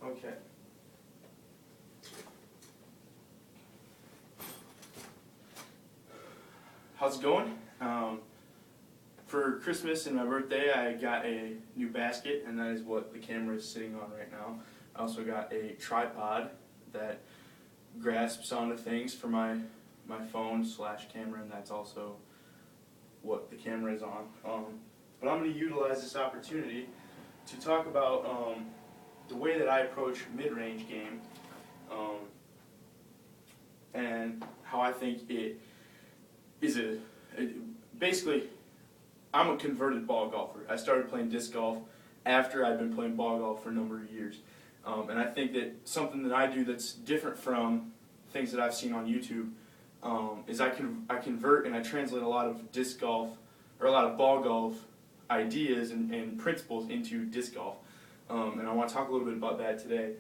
Okay. How's it going? For Christmas and my birthday, I got a new basket, and that is what the camera is sitting on right now. I also got a tripod that grasps onto things for my phone / camera, and that's also what the camera is on. But I'm going to utilize this opportunity to talk about the way that I approach mid-range game, and how I think it is basically, I'm a converted ball golfer. I started playing disc golf after I'd been playing ball golf for a number of years. And I think that something that I do that's different from things that I've seen on YouTube is I convert and I translate a lot of disc golf, or a lot of ball golf ideas and principles into disc golf. And I want to talk a little bit about that today.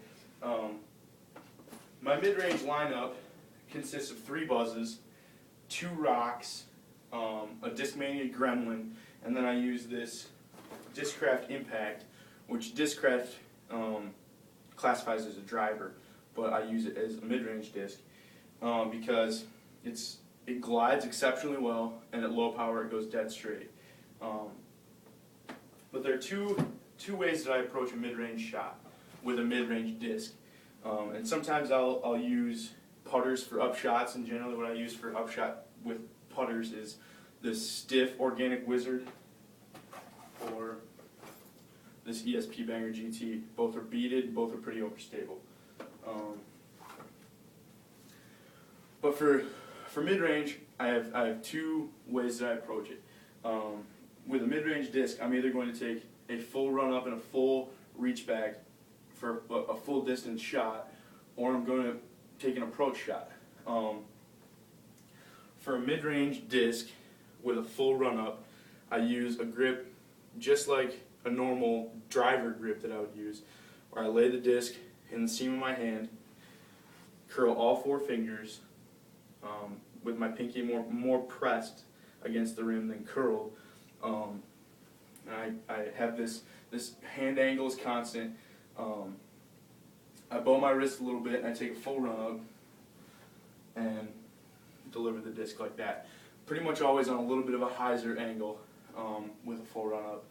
My mid-range lineup consists of 3 buzzes, 2 rocks, a Discmania Gremlin, and then I use this Discraft Impact, which Discraft classifies as a driver, but I use it as a mid-range disc because it glides exceptionally well, and at low power it goes dead straight. But there are two ways that I approach a mid-range shot with a mid-range disc, and sometimes I'll use putters for upshots, and generally what I use for upshot with putters is this stiff Organic Wizard or this ESP Banger GT. Both are beaded, both are pretty overstable. But for mid-range, I have 2 ways that I approach it. With a mid-range disc, I'm either going to take a full run-up and a full reach back for a full distance shot, or I'm going to take an approach shot. For a mid-range disc with a full run-up, I use a grip just like a normal driver grip that I would use, where I lay the disc in the seam of my hand, curl all 4 fingers with my pinky more pressed against the rim than curled. And I have this hand angle is constant. I bow my wrist a little bit, and I take a full run-up and deliver the disc like that. Pretty much always on a little bit of a hyzer angle with a full run-up,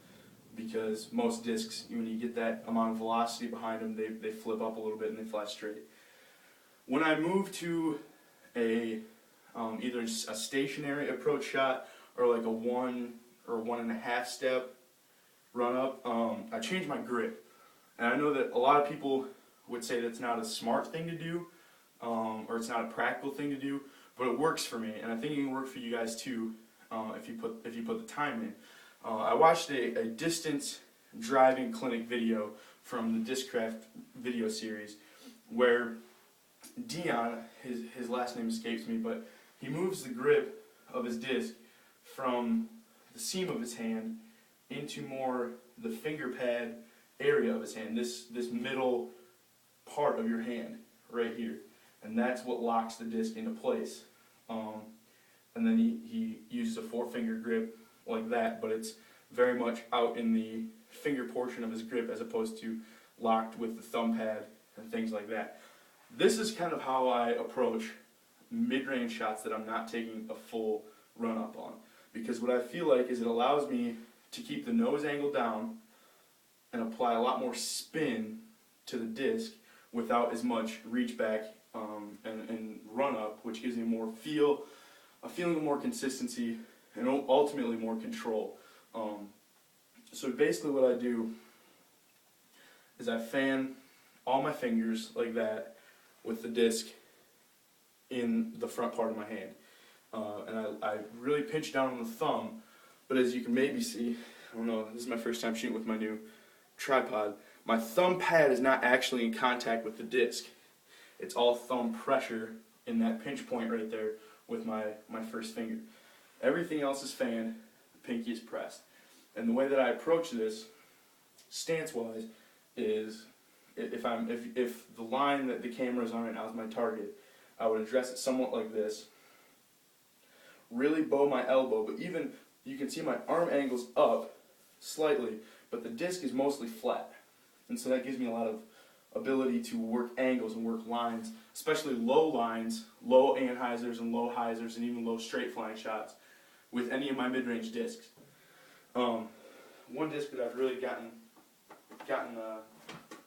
because most discs, when you get that amount of velocity behind them, they flip up a little bit and they fly straight. When I move to either a stationary approach shot or like a 1 or 1.5 step run-up, I change my grip. And I know that a lot of people would say that's not a smart thing to do, or it's not a practical thing to do, but it works for me, and I think it can work for you guys too if you put the time in. I watched a distance driving clinic video from the Discraft video series where Dion, his last name escapes me, but he moves the grip of his disc from the seam of his hand into more the finger pad area of his hand, this middle part of your hand right here, and that's what locks the disc into place. And then he uses a 4-finger grip like that, but it's very much out in the finger portion of his grip as opposed to locked with the thumb pad and things like that. This is kind of how I approach mid-range shots that I'm not taking a full run-up on, because what I feel like is it allows me to keep the nose angle down and apply a lot more spin to the disc without as much reach back and run up, which gives me a feeling of more consistency and ultimately more control. So basically what I do is I fan all my fingers like that with the disc in the front part of my hand. And I really pinch down on the thumb, but as you can maybe see, I don't know, this is my first time shooting with my new tripod, my thumb pad is not actually in contact with the disc. It's all thumb pressure in that pinch point right there with my first finger. Everything else is fanned, the pinky is pressed. And the way that I approach this, stance-wise, is if the line that the camera is on right now is my target, I would address it somewhat like this. Really bow my elbow, but even you can see my arm angle's up, slightly, but the disc is mostly flat. And so that gives me a lot of ability to work angles and work lines, especially low lines, low anhyzers and low hyzers, and even low straight flying shots with any of my mid-range discs. One disc that I've really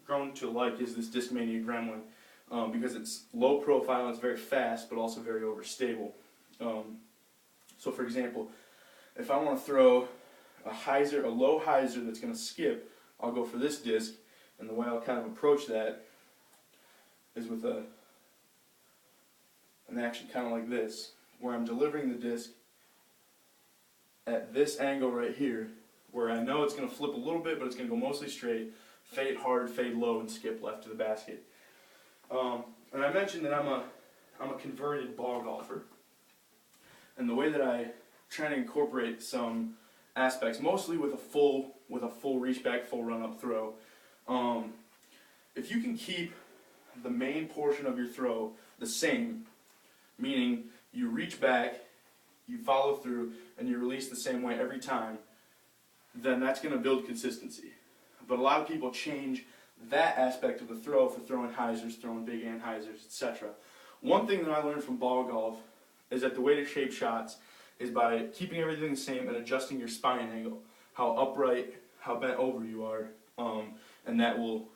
grown to like is this Discmania Gremlin, because it's low profile and it's very fast, but also very overstable. So for example, if I want to throw a low hyzer that's going to skip, I'll go for this disc, and the way I'll kind of approach that is with an action kind of like this, where I'm delivering the disc at this angle right here, where I know it's going to flip a little bit, but it's going to go mostly straight, fade hard, fade low, and skip left to the basket. And I mentioned that I'm a converted ball golfer, and the way that I try to incorporate some aspects, mostly with a full reach back, full run up throw. If you can keep the main portion of your throw the same, meaning you reach back, you follow through, and you release the same way every time, then that's going to build consistency. But a lot of people change that aspect of the throw for throwing hyzers, throwing big anhyzers, etc. One thing that I learned from ball golf is that the way to shape shots is by keeping everything the same and adjusting your spine angle, how upright, how bent over you are, and that will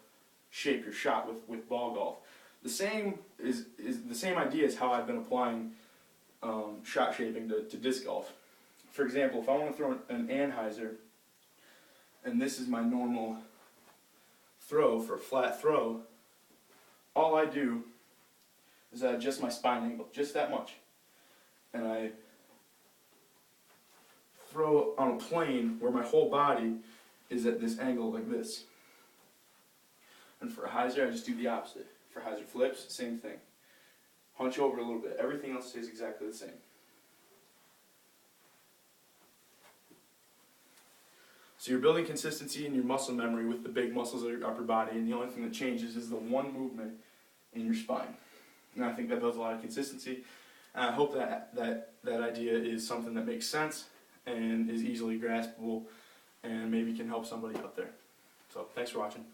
shape your shot with ball golf. The same is the same idea as how I've been applying shot shaping to disc golf. For example, if I want to throw an anhyzer, and this is my normal throw for a flat throw, all I do is I adjust my spine angle just that much, and I throw on a plane where my whole body is at this angle like this. And for a hyzer, I just do the opposite. For hyzer flips, same thing. Hunch over a little bit. Everything else stays exactly the same. So you're building consistency in your muscle memory with the big muscles of your upper body, and the only thing that changes is the one movement in your spine. And I think that builds a lot of consistency. And I hope that idea is something that makes sense and is easily graspable and maybe can help somebody out there. So thanks for watching.